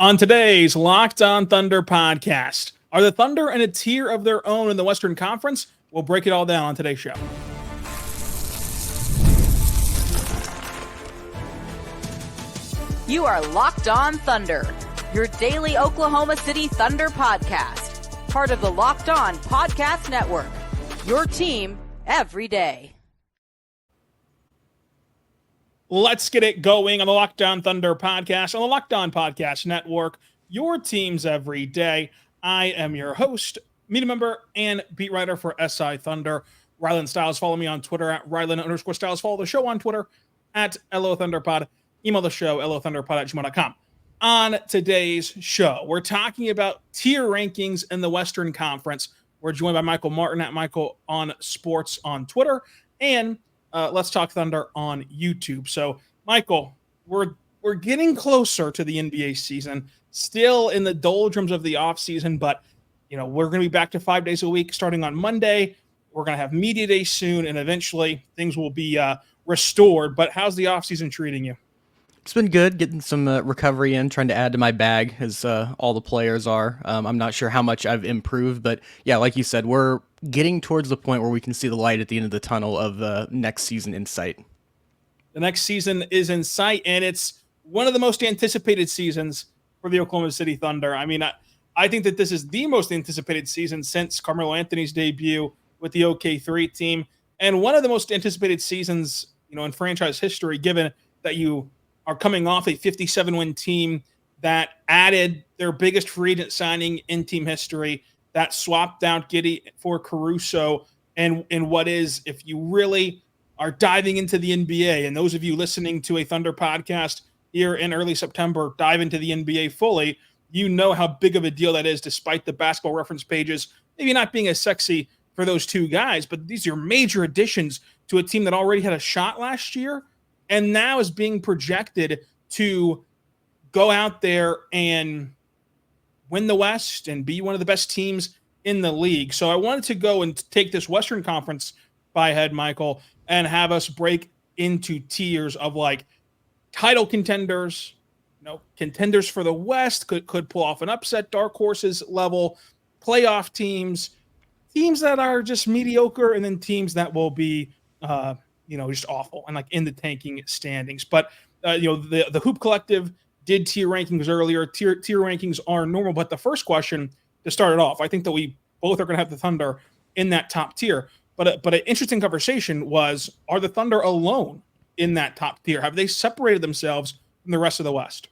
On today's Locked On Thunder podcast, are the Thunder in a tier of their own in the Western Conference? We'll break it all down on today's show. You are Locked On Thunder, your daily Oklahoma City Thunder podcast, part of the Locked On Podcast Network, your team every day. Let's get it going on the Locked On Thunder podcast, on the Locked On Podcast Network, your teams every day. I am your host, media member, and beat writer for SI Thunder, Rylan Stiles. Follow me on Twitter at Rylan_Stiles. Follow the show on Twitter at LOThunderPod. Email the show, lothunderpod@gmail.com. On today's show, we're talking about tier rankings in the Western Conference. We're joined by Michael Martin at Michael on Sports on Twitter, and Let's Talk Thunder on YouTube. So, Michael, we're getting closer to the NBA season, still in the doldrums of the offseason, but we're going to be back to 5 days a week starting on Monday. We're going to have media day soon, and eventually things will be restored. But how's the offseason treating you? It's been good, getting some recovery in, trying to add to my bag as all the players are. I'm not sure how much I've improved, but yeah, like you said, we're getting towards the point where we can see the light at the end of the tunnel of next season in sight. The next season is in sight, and it's one of the most anticipated seasons for the Oklahoma City Thunder. I mean, I think that this is the most anticipated season since Carmelo Anthony's debut with the OK3 team, and one of the most anticipated seasons, in franchise history, given that you are coming off a 57-win team that added their biggest free agent signing in team history, that swapped out Giddey for Caruso, and what is, if you really are diving into the NBA, and those of you listening to a Thunder podcast here in early September dive into the NBA fully, you know how big of a deal that is, despite the basketball reference pages maybe not being as sexy for those two guys. But these are major additions to a team that already had a shot last year and now is being projected to go out there and win the West and be one of the best teams in the league. So I wanted to go and take this Western Conference by head, Michael, and have us break into tiers of like title contenders, contenders for the West, could pull off an upset, dark horses level, playoff teams that are just mediocre, and then teams that will be just awful and like in the tanking standings. But the Hoop Collective did tier rankings earlier. Tier rankings are normal, but the first question to start it off, I think that we both are going to have the Thunder in that top tier. But an interesting conversation was, are the Thunder alone in that top tier? Have they separated themselves from the rest of the West?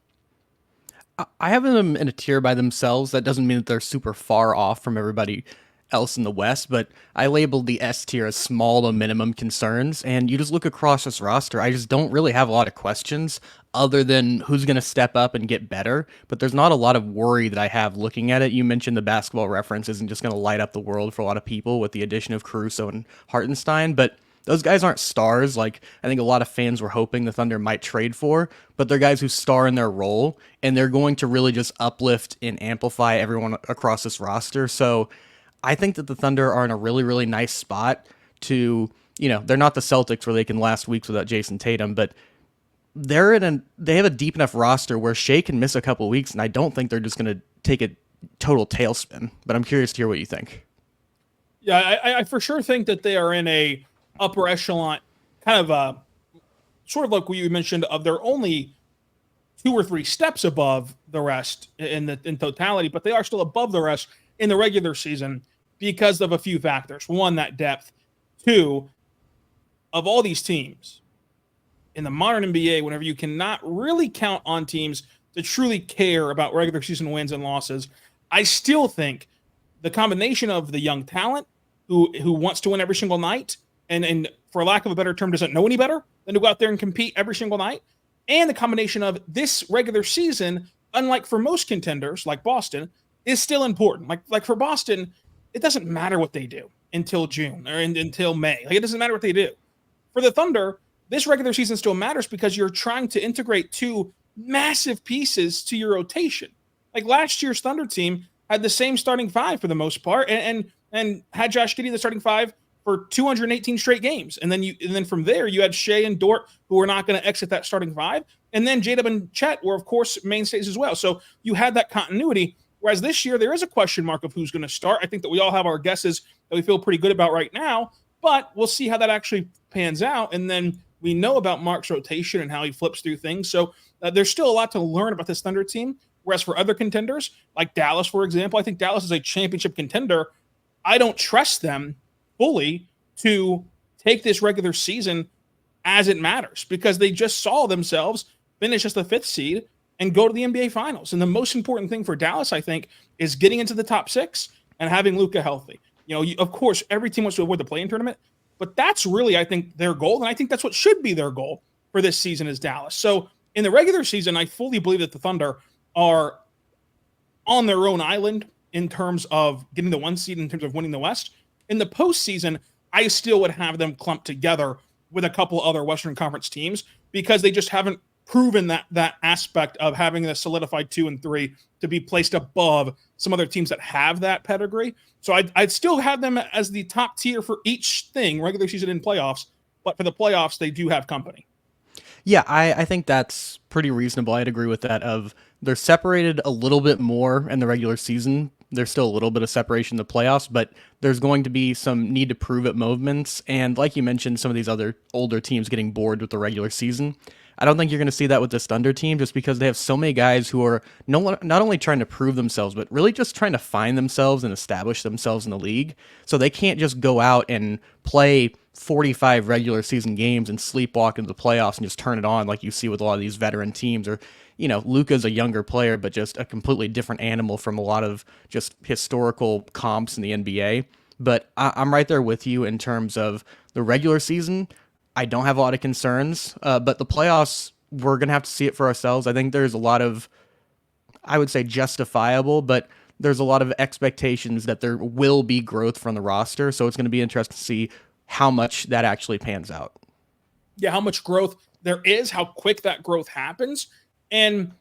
I have them in a tier by themselves. That doesn't mean that they're super far off from everybody else in the West, but I labeled the S tier as small to minimum concerns, and you just look across this roster, I just don't really have a lot of questions other than who's going to step up and get better, but there's not a lot of worry that I have looking at it. You mentioned the basketball reference isn't just going to light up the world for a lot of people with the addition of Caruso and Hartenstein, but those guys aren't stars like I think a lot of fans were hoping the Thunder might trade for, but they're guys who star in their role, and they're going to really just uplift and amplify everyone across this roster. So I think that the Thunder are in a really, really nice spot to, they're not the Celtics where they can last weeks without Jason Tatum, but they have a deep enough roster where Shea can miss a couple weeks, and I don't think they're just going to take a total tailspin, but I'm curious to hear what you think. Yeah, I for sure think that they are in a upper echelon, kind of sort of like what you mentioned, of they're only 2 or 3 steps above the rest in totality, but they are still above the rest in the regular season because of a few factors. One, that depth. 2, of all these teams in the modern NBA, whenever you cannot really count on teams to truly care about regular season wins and losses, I still think the combination of the young talent who wants to win every single night and for lack of a better term, doesn't know any better than to go out there and compete every single night, and the combination of this regular season, unlike for most contenders like Boston, is still important. Like for Boston, it doesn't matter what they do until June or until May. Like, it doesn't matter what they do. For the Thunder, this regular season still matters because you're trying to integrate 2 massive pieces to your rotation. Like last year's Thunder team had the same starting 5 for the most part, and had Josh Giddey the starting 5 for 218 straight games. And then from there, you had Shea and Dort, who were not going to exit that starting 5. And then J-Dub and Chet were, of course, mainstays as well. So you had that continuity. Whereas this year, there is a question mark of who's going to start. I think that we all have our guesses that we feel pretty good about right now, but we'll see how that actually pans out. And then we know about Mark's rotation and how he flips through things. So there's still a lot to learn about this Thunder team. Whereas for other contenders, like Dallas, for example, I think Dallas is a championship contender. I don't trust them fully to take this regular season as it matters because they just saw themselves finish as the 5th seed and go to the NBA Finals. And the most important thing for Dallas, I think, is getting into the top 6 and having Luka healthy. Of course, every team wants to avoid the play-in tournament, but that's really, I think, their goal. And I think that's what should be their goal for this season is Dallas. So in the regular season, I fully believe that the Thunder are on their own island in terms of getting the 1 seed, in terms of winning the West. In the postseason, I still would have them clumped together with a couple other Western Conference teams because they just haven't proven that aspect of having a solidified 2 and 3 to be placed above some other teams that have that pedigree. So I'd still have them as the top tier for each thing, regular season and playoffs. But for the playoffs, they do have company. Yeah, I think that's pretty reasonable. I'd agree with that. They're separated a little bit more in the regular season. There's still a little bit of separation in the playoffs, but there's going to be some need to prove it moments. And like you mentioned, some of these other older teams getting bored with the regular season. I don't think you're going to see that with this Thunder team just because they have so many guys who are not only trying to prove themselves, but really just trying to find themselves and establish themselves in the league. So they can't just go out and play 45 regular season games and sleepwalk into the playoffs and just turn it on like you see with a lot of these veteran teams. Or, Luka's a younger player, but just a completely different animal from a lot of just historical comps in the NBA. But I'm right there with you in terms of the regular season. I don't have a lot of concerns, but the playoffs, we're going to have to see it for ourselves. I think there's a lot of, I would say justifiable, but there's a lot of expectations that there will be growth from the roster. So it's going to be interesting to see how much that actually pans out. Yeah, how much growth there is, how quick that growth happens. And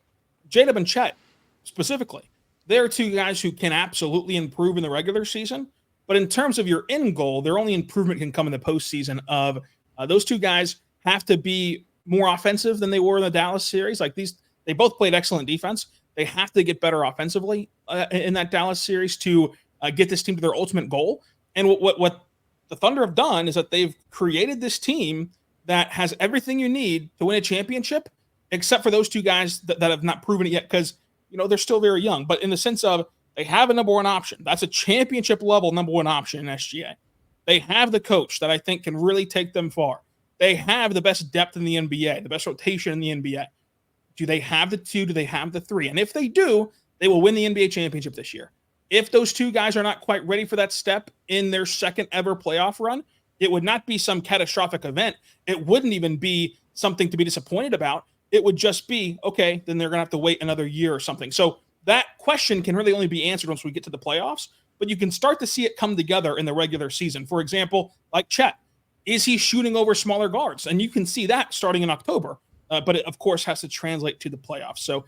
J-Dub and Chet, specifically, they're 2 guys who can absolutely improve in the regular season. But in terms of your end goal, their only improvement can come in the postseason of those 2 guys have to be more offensive than they were in the Dallas series. They both played excellent defense. They have to get better offensively in that Dallas series to get this team to their ultimate goal. And what the Thunder have done is that they've created this team that has everything you need to win a championship, except for those 2 guys that have not proven it yet because, they're still very young. But in the sense of they have a number 1 option. That's a championship level number 1 option in SGA. They have the coach that I think can really take them far. They have the best depth in the NBA, the best rotation in the NBA. Do they have the 2? Do they have the 3? And if they do, they will win the NBA championship this year. If those 2 guys are not quite ready for that step in their second ever playoff run, it would not be some catastrophic event. It wouldn't even be something to be disappointed about. It would just be, okay, then they're going to have to wait another year or something. So that question can really only be answered once we get to the playoffs. But you can start to see it come together in the regular season. For example, like Chet, is he shooting over smaller guards? And you can see that starting in October. But it, of course, has to translate to the playoffs. So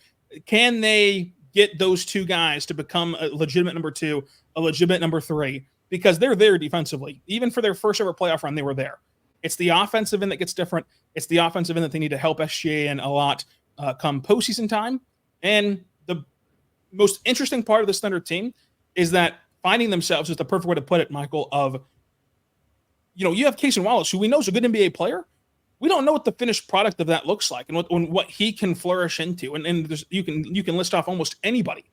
can they get those 2 guys to become a legitimate number 2, a legitimate number 3? Because they're there defensively. Even for their first ever playoff run, they were there. It's the offensive end that gets different. It's the offensive end that they need to help SGA in a lot come postseason time. And the most interesting part of this Thunder team is that finding themselves is the perfect way to put it, Michael, of, you have Cason Wallace, who we know is a good NBA player. We don't know what the finished product of that looks like and what he can flourish into. And you can list off almost anybody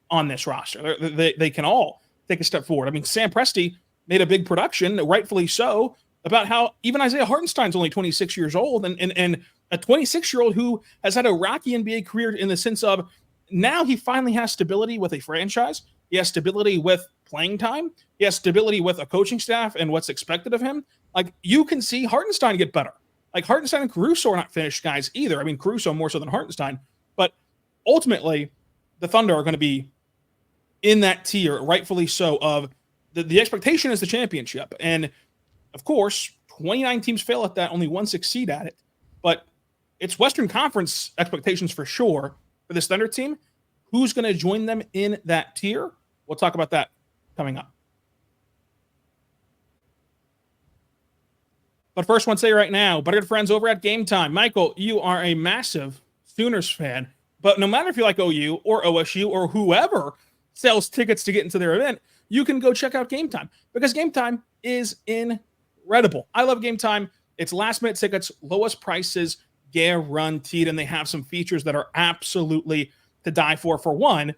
on this roster. They can all take a step forward. I mean, Sam Presti made a big production, rightfully so, about how even Isaiah Hartenstein's only 26 years old and a 26-year-old who has had a rocky NBA career in the sense of now he finally has stability with a franchise. He has stability with playing time. He has stability with a coaching staff and what's expected of him. Like, you can see Hartenstein get better. Like, Hartenstein and Caruso are not finished guys either. I mean, Caruso more so than Hartenstein. But ultimately, the Thunder are going to be in that tier, rightfully so, of the expectation is the championship. And, of course, 29 teams fail at that. Only 1 succeed at it. But it's Western Conference expectations for sure for this Thunder team. Who's going to join them in that tier? We'll talk about that coming up. But first, I want to say right now, better friends over at Gametime. Michael, you are a massive Sooners fan, but no matter if you like OU or OSU or whoever sells tickets to get into their event, you can go check out Gametime because Gametime is incredible. I love Gametime. It's last-minute tickets, lowest prices, guaranteed, and they have some features that are absolutely to die for. For one,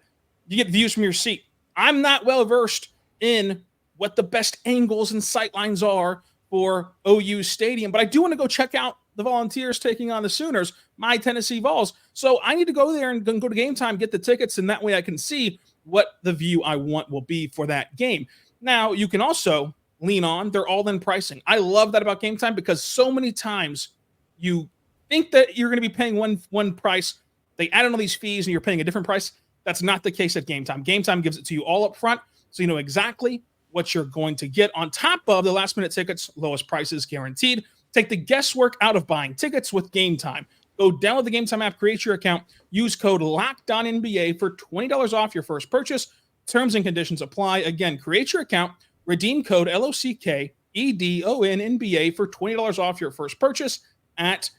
you get views from your seat. I'm not well-versed in what the best angles and sightlines are for OU Stadium, but I do want to go check out the Volunteers taking on the Sooners, my Tennessee Vols. So I need to go there and go to Gametime, get the tickets, and that way I can see what the view I want will be for that game. Now, you can also lean on their all-in pricing. I love that about Gametime because so many times you think that you're going to be paying one price. They add in all these fees and you're paying a different price. That's not the case at Gametime. Gametime gives it to you all up front, so you know exactly what you're going to get on top of the last-minute tickets, lowest prices guaranteed. Take the guesswork out of buying tickets with Gametime. Go download the Gametime app, create your account, use code LOCKEDONNBA for $20 off your first purchase. Terms and conditions apply. Again, create your account, redeem code LOCKEDONNBA for $20 off your first purchase at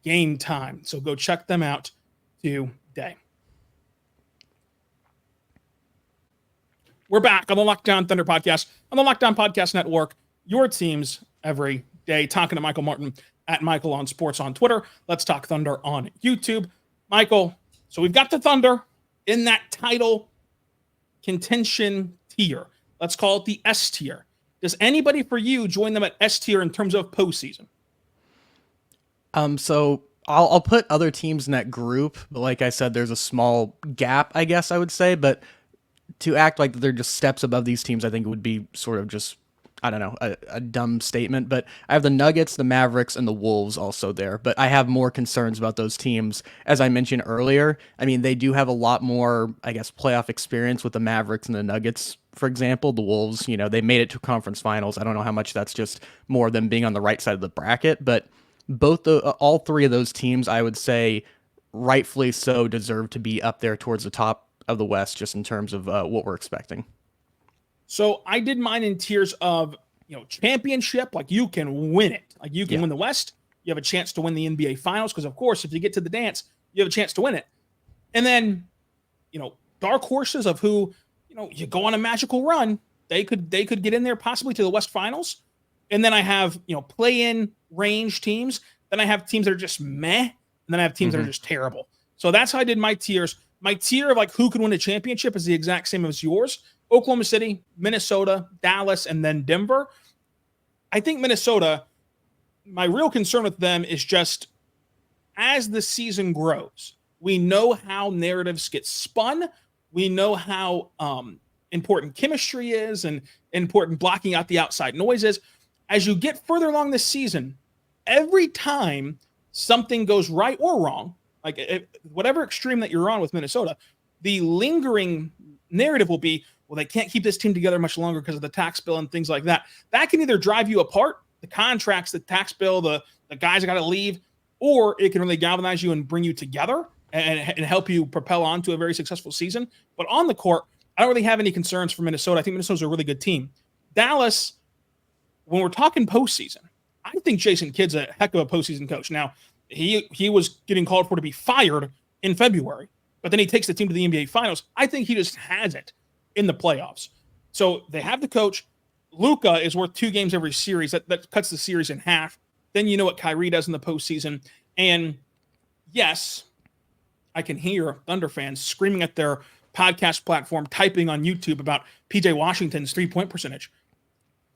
Gametime. So go check them out today. We're back on the Locked On Thunder podcast, on the Locked On Podcast Network, your teams every day, talking to Michael Martin at Michael on Sports on Twitter. Let's talk Thunder on YouTube. Michael, so we've got the Thunder in that title contention tier. Let's call it the S tier. Does anybody for you join them at S tier in terms of postseason? So I'll put other teams in that group, but like I said, there's a small gap, I guess I would say, but to act like they're just steps above these teams, I think it would be sort of just, I don't know, a dumb statement. But I have the Nuggets, the Mavericks, and the Wolves also there. But I have more concerns about those teams. As I mentioned earlier, I mean, they do have a lot more, I guess, playoff experience with the Mavericks and the Nuggets, for example. The Wolves, you know, they made it to conference finals. I don't know how much that's just more them being on the right side of the bracket. But all three of those teams, I would say, rightfully so, deserve to be up there towards the top of the West, just in terms of what we're expecting. So I did mine in tiers of, championship. Like you can win it. Like you can win the West. You have a chance to win the NBA Finals because, of course, if you get to the dance, you have a chance to win it. And then, dark horses of who, you go on a magical run. They could get in there possibly to the West Finals. And then I have, play-in range teams. Then I have teams that are just meh. And then I have teams that are just terrible. So that's how I did my tiers. My tier of who could win a championship is the exact same as yours. Oklahoma City, Minnesota, Dallas, and then Denver. I think Minnesota, my real concern with them is just as the season grows, we know how narratives get spun. We know how important chemistry is and important blocking out the outside noise is. As you get further along this season, every time something goes right or wrong, whatever extreme that you're on with Minnesota, the lingering narrative will be, well, they can't keep this team together much longer because of the tax bill and things like that. That can either drive you apart, the contracts, the tax bill, the guys that got to leave, or it can really galvanize you and bring you together and help you propel on to a very successful season. But on the court, I don't really have any concerns for Minnesota. I think Minnesota's a really good team. Dallas, when we're talking postseason, I think Jason Kidd's a heck of a postseason coach. Now, he was getting called for to be fired in February, but then he takes the team to the NBA Finals. I think he just has it in the playoffs. So they have the coach. Luka is worth 2 games every series. That cuts the series in half. Then you know what Kyrie does in the postseason. And yes, I can hear Thunder fans screaming at their podcast platform, typing on YouTube about PJ Washington's 3-point percentage.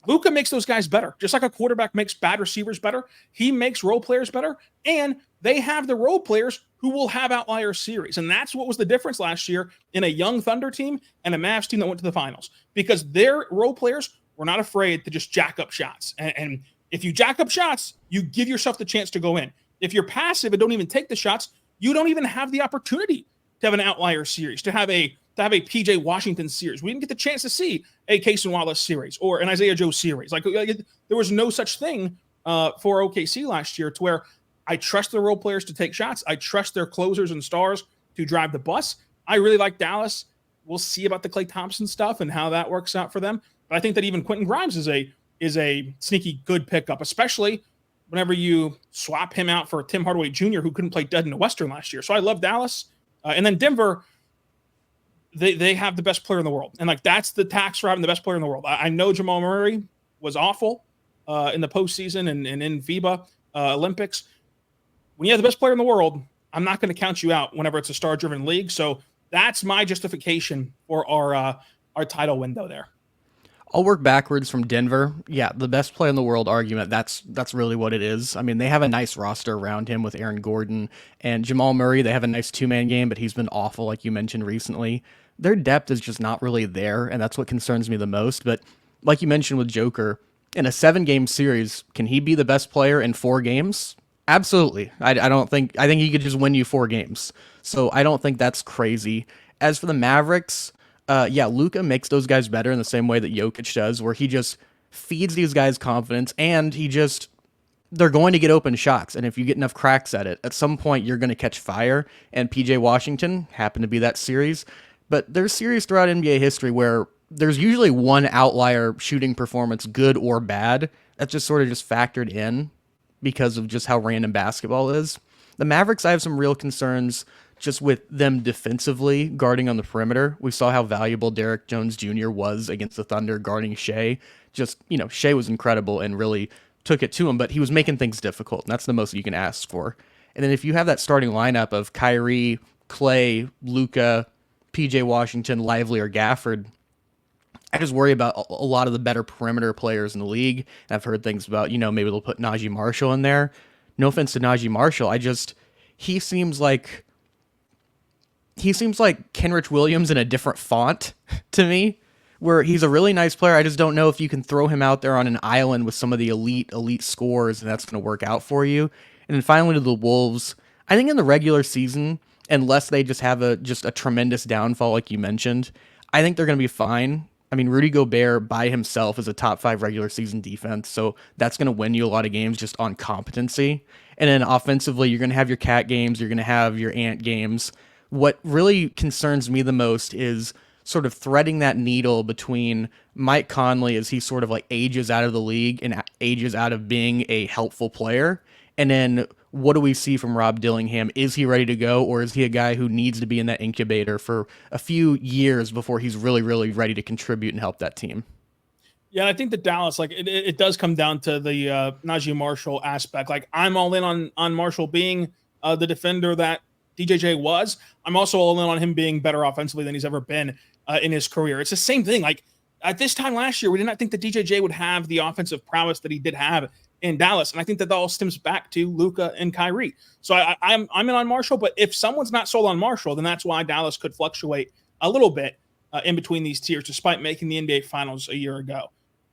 Luka makes those guys better. Just like a quarterback makes bad receivers better, he makes role players better, and they have the role players who will have outlier series. And that's what was the difference last year in a young Thunder team and a Mavs team that went to the finals, because their role players were not afraid to just jack up shots. And if you jack up shots, you give yourself the chance to go in. If you're passive and don't even take the shots, you don't even have the opportunity to have an outlier series, to have a PJ Washington series. We didn't get the chance to see a Cason Wallace series or an Isaiah Joe series. There was no such thing for OKC last year, to where I trust the role players to take shots. I trust their closers and stars to drive the bus. I really like Dallas. We'll see about the Klay Thompson stuff and how that works out for them. But I think that even Quentin Grimes is a sneaky good pickup, especially whenever you swap him out for Tim Hardaway Jr., who couldn't play dead in the Western last year. So I love Dallas. And then Denver, they have the best player in the world. And like, that's the tax for having the best player in the world. I know Jamal Murray was awful in the postseason and in FIBA Olympics. When you have the best player in the world, I'm not going to count you out whenever it's a star-driven league. So that's my justification for our title window there. I'll work backwards from Denver. Yeah, the best player in the world argument, that's really what it is. I mean, they have a nice roster around him with Aaron Gordon and Jamal Murray. They have a nice two-man game, but he's been awful, like you mentioned recently. Their depth is just not really there, and that's what concerns me the most. But like you mentioned with Joker, in a 7-game series, can he be the best player in 4 games? Absolutely. I think he could just win you 4 games. So I don't think that's crazy. As for the Mavericks, Luka makes those guys better in the same way that Jokic does, where he just feeds these guys confidence, and they're going to get open shots. And if you get enough cracks at it, at some point you're going to catch fire. And PJ Washington happened to be that series. But there's series throughout NBA history where there's usually one outlier shooting performance, good or bad, that's just sort of just factored in because of just how random basketball is. The Mavericks, I have some real concerns just with them defensively guarding on the perimeter. We saw how valuable Derrick Jones Jr. was against the Thunder guarding Shea. Shea was incredible and really took it to him, but he was making things difficult, and that's the most you can ask for. And then if you have that starting lineup of Kyrie, Clay, Luka, PJ Washington, Lively, or Gafford, I just worry about a lot of the better perimeter players in the league. And I've heard things about, maybe they'll put Najee Marshall in there. No offense to Najee Marshall. He seems like Kenrich Williams in a different font to me, where he's a really nice player. I just don't know if you can throw him out there on an island with some of the elite scorers and that's going to work out for you. And then finally to the Wolves, I think in the regular season, unless they just have a tremendous downfall like you mentioned, I think they're going to be fine. I mean, Rudy Gobert by himself is a top 5 regular season defense, so that's going to win you a lot of games just on competency. And then offensively, you're going to have your Cat games, you're going to have your Ant games. What really concerns me the most is sort of threading that needle between Mike Conley as he sort of like ages out of the league and ages out of being a helpful player, and then what do we see from Rob Dillingham? Is he ready to go, or is he a guy who needs to be in that incubator for a few years before he's really, really ready to contribute and help that team? Yeah, I think that Dallas, it does come down to the Najee Marshall aspect. Like, I'm all in on Marshall being the defender that DJJ was. I'm also all in on him being better offensively than he's ever been in his career. It's the same thing. Like, at this time last year, we did not think that DJJ would have the offensive prowess that he did have in Dallas. And I think that all stems back to Luka and Kyrie. So I'm in on Marshall, but if someone's not sold on Marshall, then that's why Dallas could fluctuate a little bit in between these tiers, despite making the NBA Finals a year ago.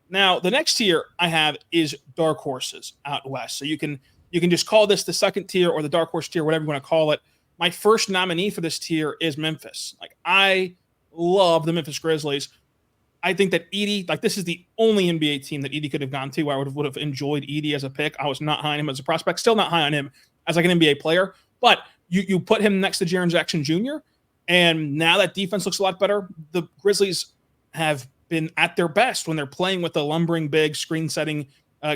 Now, the next tier I have is dark horses out west. So you can just call this the second tier or the dark horse tier, whatever you want to call it. My first nominee for this tier is Memphis. Like, I love the Memphis Grizzlies. I think that Edey, this is the only NBA team that Edey could have gone to. I would have enjoyed Edey as a pick. I was not high on him as a prospect. Still not high on him as like an NBA player. But you put him next to Jaren Jackson Jr., and now that defense looks a lot better. The Grizzlies have been at their best when they're playing with a lumbering big screen-setting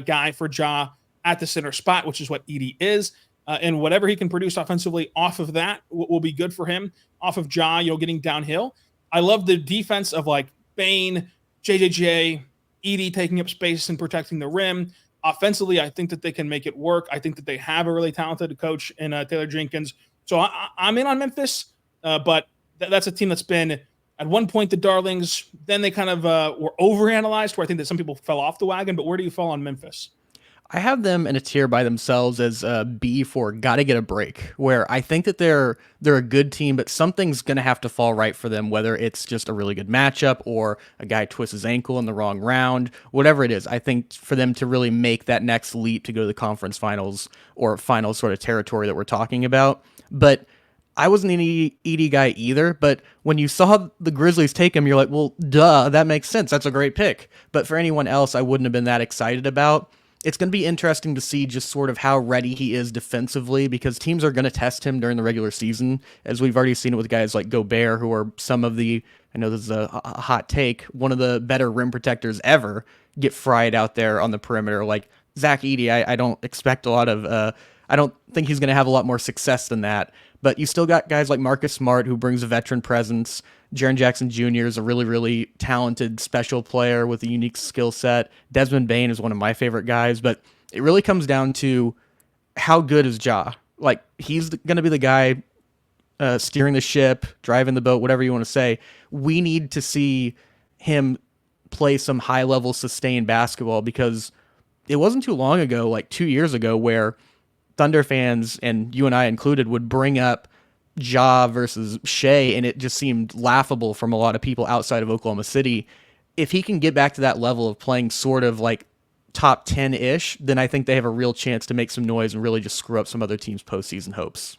guy for Ja at the center spot, which is what Edey is. And whatever he can produce offensively off of that will be good for him. Off of Ja, getting downhill. I love the defense of Bane, JJJ, Edey taking up space and protecting the rim. Offensively, I think that they can make it work. I think that they have a really talented coach in Taylor Jenkins. So I'm in on Memphis, but that's a team that's been at one point the darlings. Then they kind of were overanalyzed, where I think that some people fell off the wagon. But where do you fall on Memphis? I have them in a tier by themselves as B for gotta get a break, where I think that they're a good team, but something's going to have to fall right for them, whether it's just a really good matchup or a guy twists his ankle in the wrong round, whatever it is. I think for them to really make that next leap to go to the conference finals or final sort of territory that we're talking about. But I wasn't an Edey guy either, but when you saw the Grizzlies take him, you're like, well, duh, that makes sense. That's a great pick. But for anyone else, I wouldn't have been that excited about. It's going to be interesting to see just sort of how ready he is defensively, because teams are going to test him during the regular season, as we've already seen it with guys like Gobert, who are some of the, I know this is a hot take, one of the better rim protectors ever, get fried out there on the perimeter. Like, Zach Edey, I don't expect a lot of. I don't think he's going to have a lot more success than that. But you still got guys like Marcus Smart, who brings a veteran presence. Jaren Jackson Jr. is a really, really talented special player with a unique skill set. Desmond Bane is one of my favorite guys. But it really comes down to how good is Ja? Like, he's going to be the guy steering the ship, driving the boat, whatever you want to say. We need to see him play some high-level sustained basketball, because it wasn't too long ago, like 2 years ago, where Thunder fans, and you and I included, would bring up Ja versus Shea, and it just seemed laughable from a lot of people outside of Oklahoma City. If he can get back to that level of playing sort of like top 10-ish, then I think they have a real chance to make some noise and really just screw up some other teams' postseason hopes.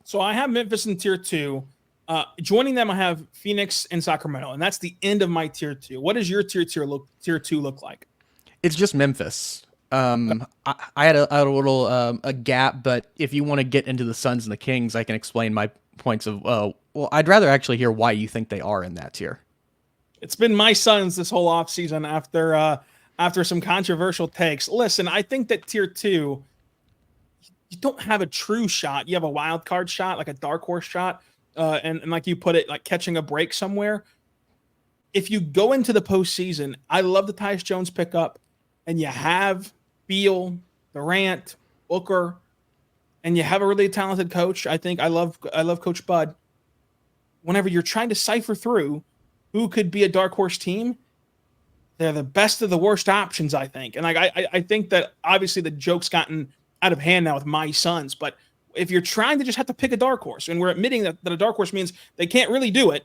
So I have Memphis in tier 2. Joining them, I have Phoenix and Sacramento, and that's the end of my tier 2. What does your tier 2 look like? It's just Memphis. I had a little a gap, but if you want to get into the Suns and the Kings, I can explain my points of. Well, I'd rather actually hear why you think they are in that tier. It's been my Suns this whole offseason after some controversial takes. Listen, I think that tier 2, you don't have a true shot. You have a wild card shot, like a dark horse shot, and like you put it, like catching a break somewhere. If you go into the postseason, I love the Tyus Jones pickup, and you have Beal, Durant, Booker, and you have a really talented coach. I love Coach Bud. Whenever you're trying to cipher through who could be a dark horse team, they're the best of the worst options, I think. And I think that obviously the joke's gotten out of hand now with my Suns, but if you're trying to just have to pick a dark horse, and we're admitting that a dark horse means they can't really do it,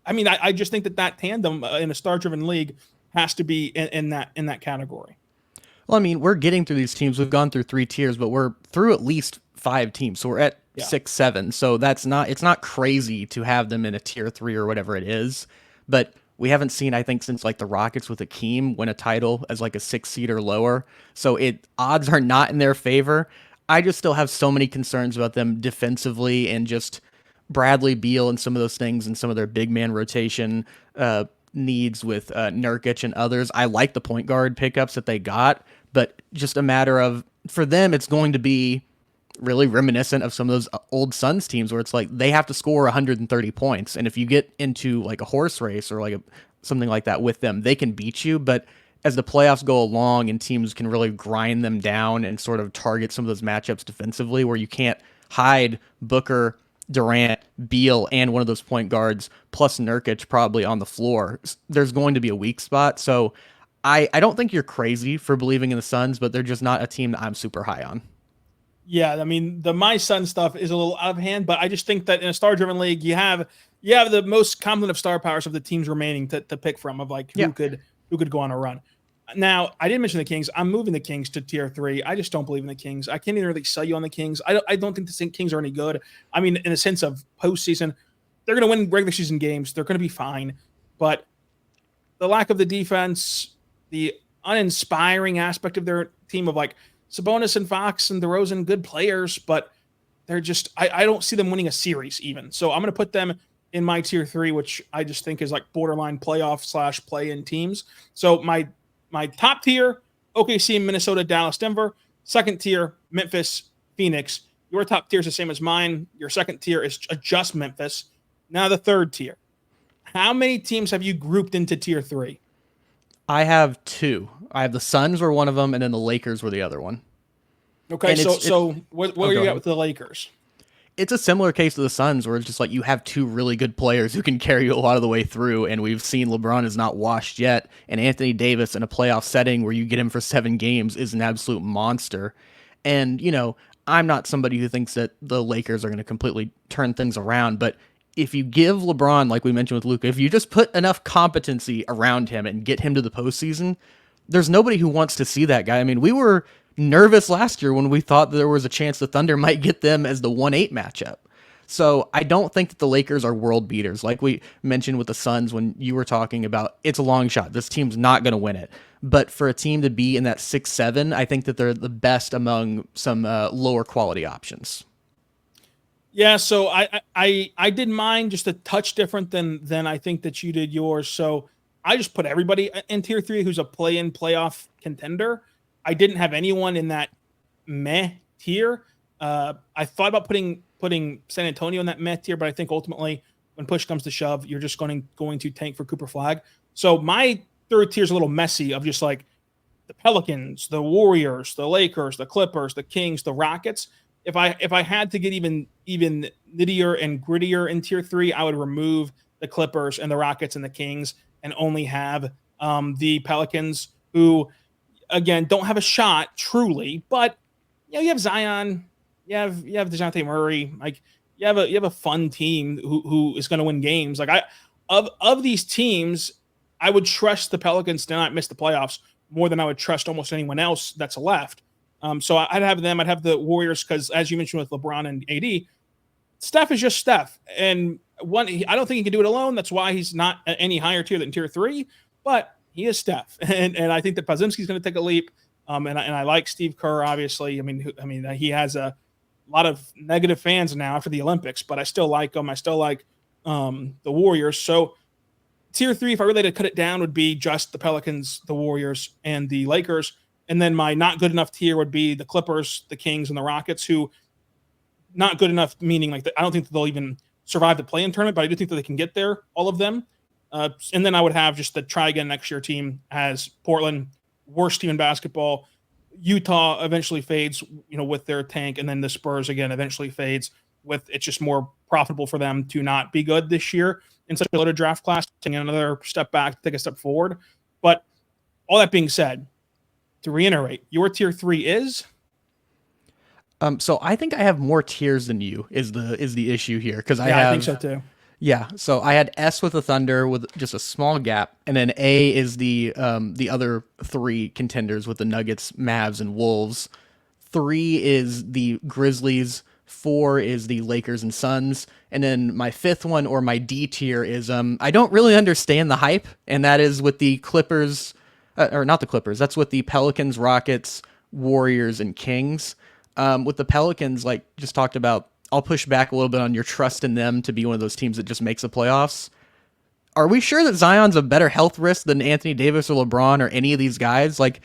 I mean, I just think that tandem in a star-driven league has to be in that category. Well, I mean, we're getting through these teams. We've gone through 3 tiers, but we're through at least 5 teams. So we're at 6, 7. So it's not crazy to have them in a tier 3 or whatever it is. But we haven't seen, I think, since like the Rockets with Akeem win a title as like a 6 seed or lower. So odds are not in their favor. I just still have so many concerns about them defensively, and just Bradley Beal and some of those things, and some of their big man rotation needs with Nurkic and others. I like the point guard pickups that they got, but just a matter of, for them, it's going to be really reminiscent of some of those old Suns teams where it's like they have to score 130 points. And if you get into like a horse race or like something like that with them, they can beat you. But as the playoffs go along and teams can really grind them down and sort of target some of those matchups defensively, where you can't hide Booker, Durant, Beal, and one of those point guards, plus Nurkic probably on the floor, there's going to be a weak spot. So I don't think you're crazy for believing in the Suns, but they're just not a team that I'm super high on. Yeah, I mean, the my Sun stuff is a little out of hand, but I just think that in a star-driven league, you have the most complement of star powers of the teams remaining to pick from, of like who could go on a run. Now, I didn't mention the Kings. I'm moving the Kings to tier 3. I just don't believe in the Kings. I can't even really sell you on the Kings. I don't think the Kings are any good. I mean, in a sense of postseason, they're going to win regular season games. They're going to be fine. But the lack of the defense, the uninspiring aspect of their team of like Sabonis and Fox and DeRozan, good players, but they're just, I don't see them winning a series even. So I'm going to put them in my tier 3, which I just think is like borderline playoff / play-in teams. So my top tier, OKC, Minnesota, Dallas, Denver. Second tier, Memphis, Phoenix. Your top tier is the same as mine. Your second tier is just Memphis. Now the third tier. How many teams have you grouped into tier 3? I have 2. I have the Suns were one of them, and then the Lakers were the other one. Okay, so what are you at with the Lakers? It's a similar case to the Suns, where it's just like you have 2 really good players who can carry you a lot of the way through, and we've seen LeBron is not washed yet, and Anthony Davis in a playoff setting where you get him for 7 games is an absolute monster. And, I'm not somebody who thinks that the Lakers are going to completely turn things around, but if you give LeBron, like we mentioned with Luka, if you just put enough competency around him and get him to the postseason, there's nobody who wants to see that guy. I mean, we were nervous last year when we thought that there was a chance the Thunder might get them as the 1-8 matchup. So I don't think that the Lakers are world beaters. Like we mentioned with the Suns when you were talking about, it's a long shot. This team's not going to win it. But for a team to be in that 6-7, I think that they're the best among some lower quality options. Yeah, so I did mine just a touch different than I think that you did yours. So I just put everybody in tier 3 who's a play-in playoff contender. I didn't have anyone in that meh tier. I thought about putting San Antonio in that meh tier, but I think ultimately when push comes to shove, you're just going to tank for Cooper Flag. So my third tier is a little messy of just like the Pelicans, the Warriors, the Lakers, the Clippers, the Kings, the Rockets. If I had to get even nittier and grittier in tier 3, I would remove the Clippers and the Rockets and the Kings and only have the Pelicans, who again don't have a shot truly, but you have Zion, you have DeJounte Murray, like you have a fun team who is going to win games. Like of these teams, I would trust the Pelicans to not miss the playoffs more than I would trust almost anyone else that's left. So I'd have them. I'd have the Warriors because, as you mentioned with LeBron and AD, Steph is just Steph. And I don't think he can do it alone. That's why he's not any higher tier than tier 3, but he is Steph. And I think that Podziemski's going to take a leap. And I like Steve Kerr, obviously. I mean, he has a lot of negative fans now after the Olympics, but I still like him. I still like the Warriors. So tier 3, if I really had to cut it down, would be just the Pelicans, the Warriors, and the Lakers. And then my not good enough tier would be the Clippers, the Kings, and the Rockets, who not good enough, meaning like I don't think they'll even survive the play-in tournament, but I do think that they can get there, all of them. And then I would have just the try again next year team as Portland, worst team in basketball. Utah eventually fades, with their tank, and then the Spurs again eventually fades. With it's just more profitable for them to not be good this year in such a loaded draft class, taking another step back, take a step forward. But all that being said, to reiterate, your tier 3 is. So I think I have more tiers than you is the issue here because I think so too. Yeah, so I had S with the Thunder with just a small gap, and then A is the other 3 contenders with the Nuggets, Mavs, and Wolves. 3 is the Grizzlies. 4 is the Lakers and Suns, and then my 5th one, or my D tier, is I don't really understand the hype, and that is with the Clippers, or not the Clippers. That's with the Pelicans, Rockets, Warriors, and Kings. With the Pelicans, like just talked about, I'll push back a little bit on your trust in them to be one of those teams that just makes the playoffs. Are we sure that Zion's a better health risk than Anthony Davis or LeBron or any of these guys? Like,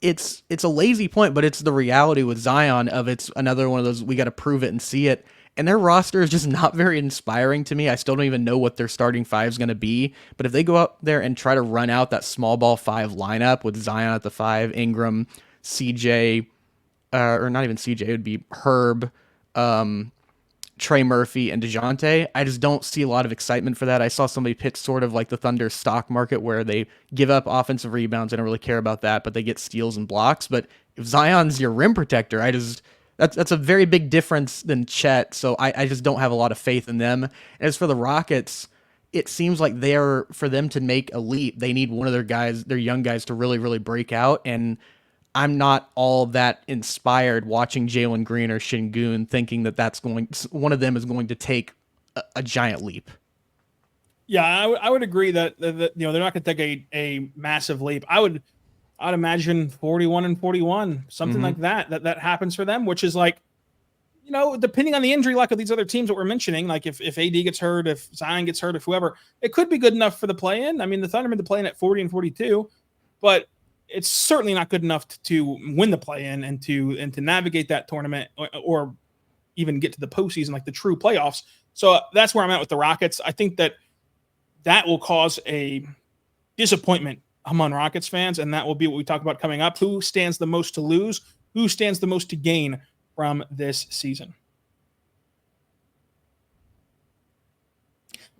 it's a lazy point, but it's the reality with Zion of it's another one of those, we got to prove it and see it. And their roster is just not very inspiring to me. I still don't even know what their starting 5 is going to be. But if they go out there and try to run out that small ball 5 lineup with Zion at the 5, Ingram, CJ, or not even CJ, it would be Herb, Trey Murphy, and DeJounte. I just don't see a lot of excitement for that. I saw somebody pitch sort of like the Thunder stock market where they give up offensive rebounds. I don't really care about that, but they get steals and blocks. But if Zion's your rim protector, that's a very big difference than Chet. So I just don't have a lot of faith in them. As for the Rockets, it seems like for them to make a leap, they need one of their young guys to really, really break out. And I'm not all that inspired watching Jalen Green or Şengün thinking that one of them is going to take a giant leap. Yeah, I would agree that they're not going to take a massive leap. I'd imagine 41-41, something like that happens for them, which is like, depending on the injury luck of these other teams that we're mentioning, like if AD gets hurt, if Zion gets hurt, if whoever, it could be good enough for the play-in. I mean, the Thunder made the play-in at 40-42, but it's certainly not good enough to win the play-in and to navigate that tournament or even get to the postseason, like the true playoffs. So that's where I'm at with the Rockets. I think that will cause a disappointment among Rockets fans, and that will be what we talk about coming up. Who stands the most to lose? Who stands the most to gain from this season?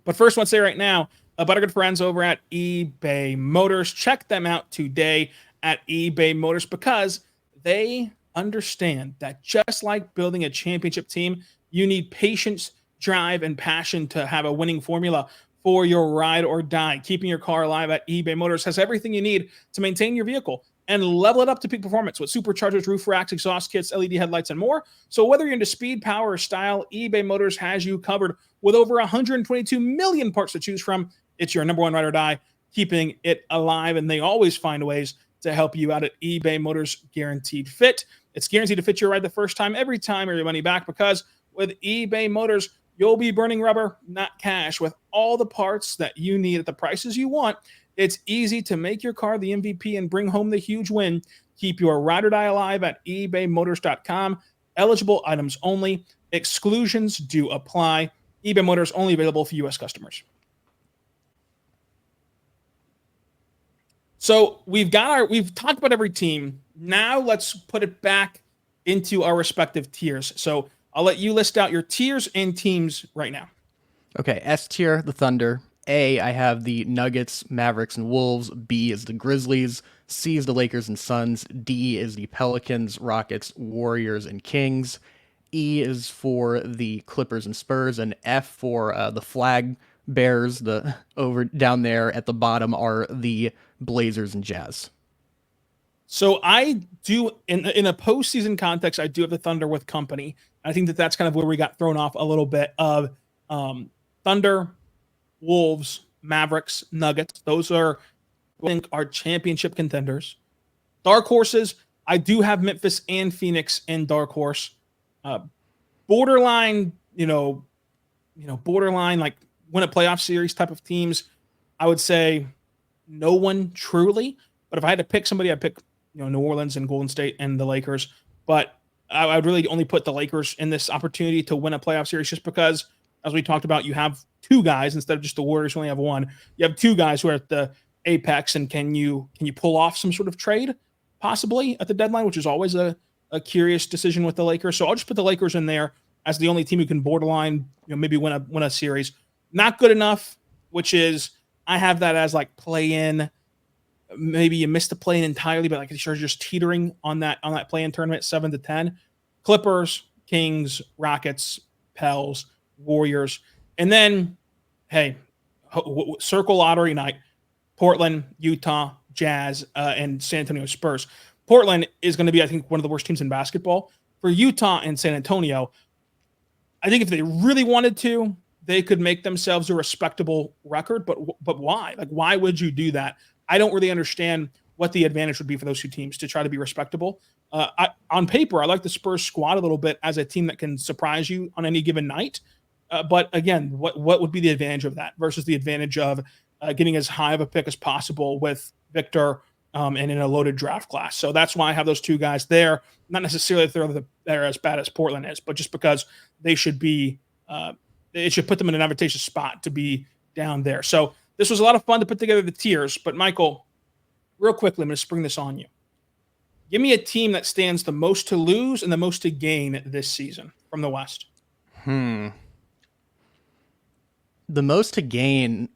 But first, I want to say right now, about our good friends over at eBay Motors. Check them out today at eBay Motors because they understand that just like building a championship team, you need patience, drive, and passion to have a winning formula for your ride or die. Keeping your car alive at eBay Motors has everything you need to maintain your vehicle and level it up to peak performance with superchargers, roof racks, exhaust kits, LED headlights, and more. So whether you're into speed, power, or style, eBay Motors has you covered with over 122 million parts to choose from. It's your number one ride or die, keeping it alive, and they always find ways to help you out at eBay Motors Guaranteed Fit. It's guaranteed to fit your ride the first time, every time, or your money back, because with eBay Motors, you'll be burning rubber, not cash. With all the parts that you need at the prices you want, it's easy to make your car the MVP and bring home the huge win. Keep your ride or die alive at ebaymotors.com. Eligible items only. Exclusions do apply. eBay Motors only available for U.S. customers. So we've talked about every team. Now let's put it back into our respective tiers. So I'll let you list out your tiers and teams right now. Okay, S tier, the Thunder. A, I have the Nuggets, Mavericks, and Wolves. B is the Grizzlies. C is the Lakers and Suns. D is the Pelicans, Rockets, Warriors, and Kings. E is for the Clippers and Spurs, and F for the Flag Bears. The over down there at the bottom are the Blazers and Jazz. So I do in a postseason context, I do have the Thunder with company. I think that's kind of where we got thrown off a little bit of Thunder, Wolves, Mavericks, Nuggets. Those are, I think, our championship contenders. Dark horses, I do have Memphis and Phoenix in dark horse. Borderline, borderline like win a playoff series type of teams. I would say no one truly, but if I had to pick somebody, I'd pick New Orleans and Golden State and the Lakers. But I would really only put the Lakers in this opportunity to win a playoff series just because, as we talked about, you have two guys instead of just the Warriors who only have one. You have two guys who are at the apex, and can you pull off some sort of trade possibly at the deadline, which is always a curious decision with the Lakers. So I'll just put the Lakers in there as the only team who can borderline, maybe win a series. Not good enough, which is I have that as like play in. Maybe you missed the play in entirely, but like you're just teetering on that play in tournament 7 to 10. Clippers, Kings, Rockets, Pels, Warriors, and then hey, circle lottery night: Portland, Utah, Jazz, and San Antonio Spurs. Portland is going to be, I think, one of the worst teams in basketball. For Utah and San Antonio, I think if they really wanted to, they could make themselves a respectable record. But why? Like, why would you do that? I don't really understand what the advantage would be for those two teams to try to be respectable. On paper, I like the Spurs squad a little bit as a team that can surprise you on any given night. But again, what would be the advantage of that versus the advantage of getting as high of a pick as possible with Victor and in a loaded draft class? So that's why I have those two guys there. Not necessarily that they're as bad as Portland is, but just because they should be, it should put them in an advantageous spot to be down there. So this was a lot of fun to put together the tiers. But Michael, real quickly, I'm going to spring this on you. Give me a team that stands the most to lose and the most to gain this season from the West. The most to gain,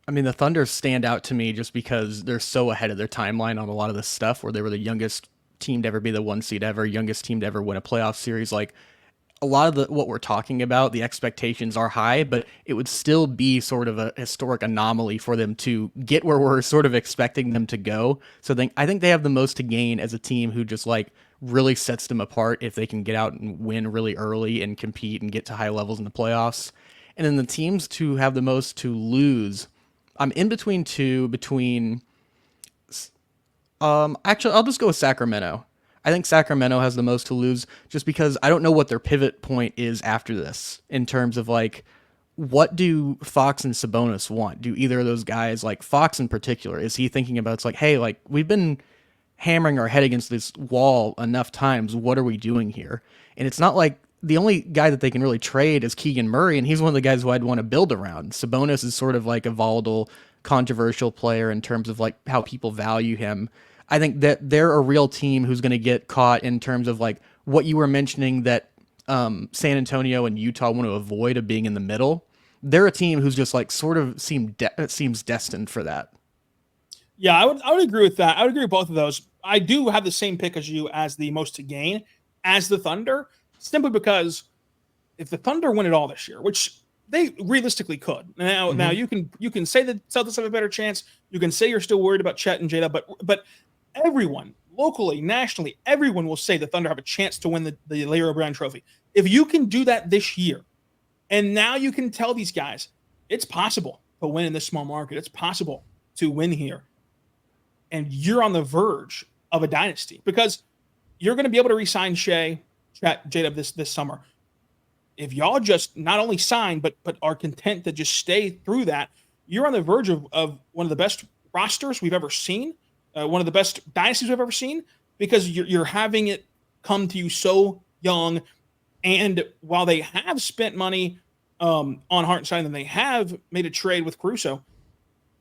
I mean, the Thunder stand out to me just because they're so ahead of their timeline on a lot of this stuff, where they were the youngest team to ever be the 1 seed ever, youngest team to ever win a playoff series. Like, a lot of what we're talking about, the expectations are high, but it would still be sort of a historic anomaly for them to get where we're sort of expecting them to go. So I think they have the most to gain as a team who just like really sets them apart if they can get out and win really early and compete and get to high levels in the playoffs. And then the teams to have the most to lose, I'm in between two, actually, I'll just go with Sacramento. I think Sacramento has the most to lose just because I don't know what their pivot point is after this in terms of like, what do Fox and Sabonis want? Do either of those guys, like Fox in particular, is he thinking about, it's like, hey, like we've been hammering our head against this wall enough times. What are we doing here? And it's not like the only guy that they can really trade is Keegan Murray, and he's one of the guys who I'd want to build around. Sabonis is sort of like a volatile, controversial player in terms of like how people value him. I think that they're a real team who's going to get caught in terms of like what you were mentioning that San Antonio and Utah want to avoid of being in the middle. They're a team who's just like sort of seems destined for that. Yeah, I would agree with that. I would agree with both of those. I do have the same pick as you as the most to gain as the Thunder, simply because if the Thunder win it all this year, which they realistically could. Now you can say that Celtics have a better chance. You can say you're still worried about Chet and Jada, but everyone, locally, nationally, everyone will say the Thunder have a chance to win the Larry O'Brien Trophy. If you can do that this year, and now you can tell these guys, it's possible to win in this small market. It's possible to win here. And you're on the verge of a dynasty because you're going to be able to re-sign Shea, Chet, Jada this summer. If y'all just not only sign, but are content to just stay through that, you're on the verge of one of the best rosters we've ever seen, one of the best dynasties we've ever seen. because you're having it come to you so young. And while they have spent money on Hartenstein and they have made a trade with Caruso,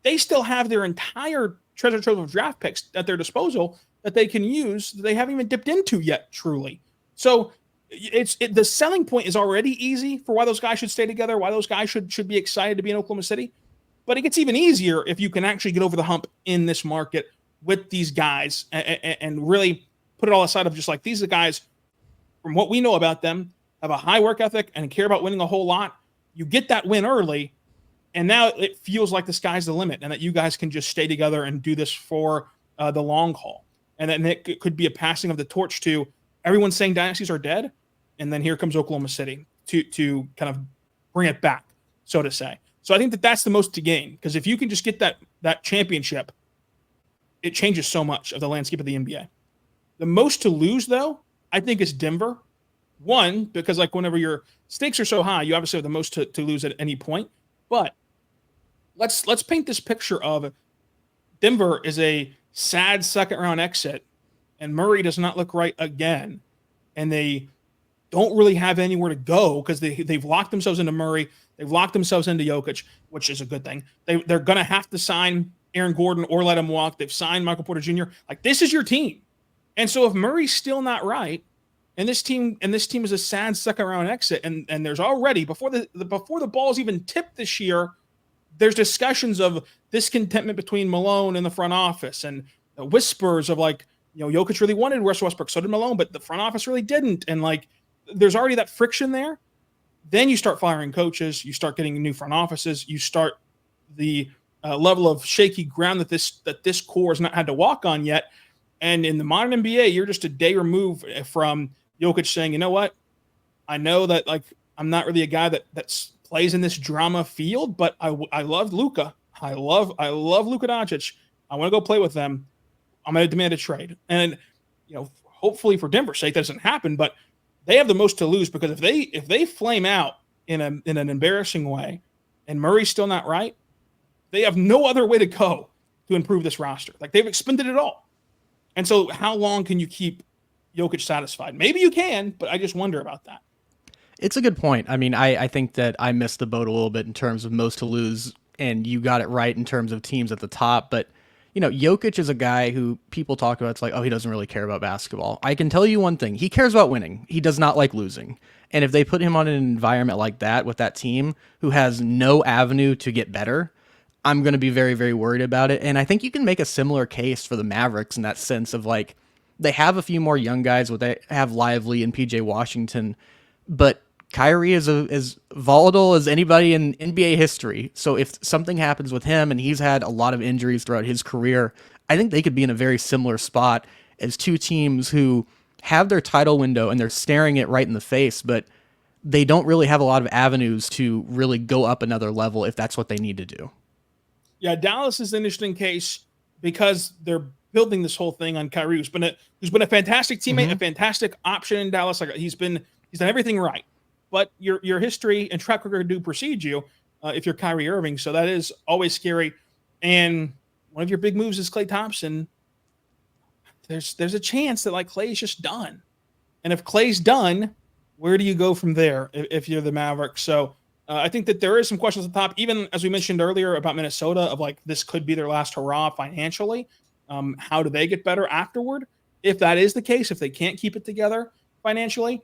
they still have their entire treasure trove of draft picks at their disposal that they can use that they haven't even dipped into yet, truly. So the selling point is already easy for why those guys should stay together, why those guys should be excited to be in Oklahoma City. But it gets even easier if you can actually get over the hump in this market with these guys and really put it all aside of just like, these are guys, from what we know about them, have a high work ethic and care about winning a whole lot. You get that win early, and now it feels like the sky's the limit and that you guys can just stay together and do this for the long haul. And then it could be a passing of the torch to everyone saying dynasties are dead, and then here comes Oklahoma City to kind of bring it back, so to say. So I think that that's the most to gain, because if you can just get that championship, it changes so much of the landscape of the NBA. The most to lose, though, I think is Denver. One, because like whenever your stakes are so high, you obviously have the most to lose at any point. But let's paint this picture of Denver is a sad second round exit, and Murray does not look right again, and they don't really have anywhere to go because they've locked themselves into Murray, they've locked themselves into Jokic, which is a good thing. They're gonna have to sign Aaron Gordon or let him walk. They've signed Michael Porter Jr. Like, this is your team, and so if Murray's still not right, and this team is a sad second round exit, and there's already before the ball's even tipped this year, there's discussions of discontentment between Malone and the front office, and whispers of like, Jokic really wanted Russell Westbrook, so did Malone, but the front office really didn't, and like there's already that friction there. Then you start firing coaches, you start getting new front offices, you start the level of shaky ground that this core has not had to walk on yet. And in the modern NBA, you're just a day removed from Jokic saying, you know what? I know that like I'm not really a guy that plays in this drama field, but I love Luka. I love Luka Doncic. I want to go play with them. I'm going to demand a trade. And hopefully for Denver's sake that doesn't happen, but they have the most to lose, because if they flame out in an embarrassing way and Murray's still not right, they have no other way to go to improve this roster. Like, they've expended it all. And so how long can you keep Jokic satisfied? Maybe you can, but I just wonder about that. It's a good point. I mean, I think that I missed the boat a little bit in terms of most to lose, and you got it right in terms of teams at the top. But, Jokic is a guy who people talk about. It's like, oh, he doesn't really care about basketball. I can tell you one thing. He cares about winning. He does not like losing. And if they put him on an environment like that with that team who has no avenue to get better, I'm going to be very, very worried about it. And I think you can make a similar case for the Mavericks in that sense of like, they have a few more young guys. They have Lively and PJ Washington, but Kyrie is as volatile as anybody in NBA history. So if something happens with him, and he's had a lot of injuries throughout his career, I think they could be in a very similar spot as two teams who have their title window and they're staring it right in the face, but they don't really have a lot of avenues to really go up another level if that's what they need to do. Yeah, Dallas is an interesting case because they're building this whole thing on Kyrie, who's been a fantastic teammate, a fantastic option in Dallas. Like, he's done everything right. But your history and track record do precede you if you're Kyrie Irving. So that is always scary. And one of your big moves is Klay Thompson. There's a chance that like Klay's just done. And if Klay's done, where do you go from there if you're the Mavericks? So I think that there is some questions at the top, even as we mentioned earlier about Minnesota, of like, this could be their last hurrah financially. How do they get better afterward? If that is the case, if they can't keep it together financially.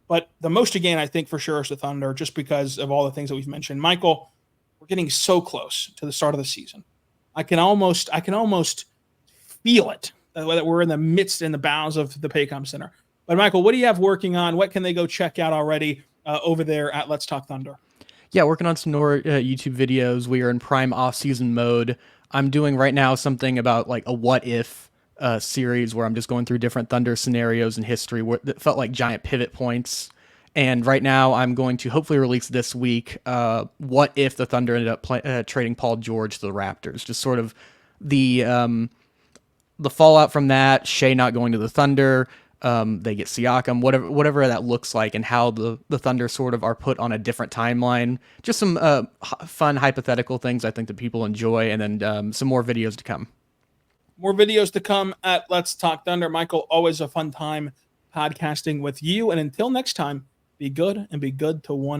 But the most to gain, I think, for sure, is the Thunder, just because of all the things that we've mentioned. Michael, we're getting so close to the start of the season. I can almost feel it, that we're in the bowels of the Paycom Center. But Michael, what do you have working on? What can they go check out already over there at Let's Talk Thunder? Yeah, working on some more YouTube videos. We are in prime off-season mode. I'm doing right now something about like a what if series where I'm just going through different Thunder scenarios in history that felt like giant pivot points. And right now I'm going to hopefully release this week what if the Thunder ended up trading Paul George to the Raptors. Just sort of the fallout from that, Shea not going to the Thunder, they get Siakam, whatever that looks like, and how the Thunder sort of are put on a different timeline. Just some fun hypothetical things I think that people enjoy, and then some more videos to come. More videos to come at Let's Talk Thunder. Michael, always a fun time podcasting with you. And until next time, be good and be good to one another.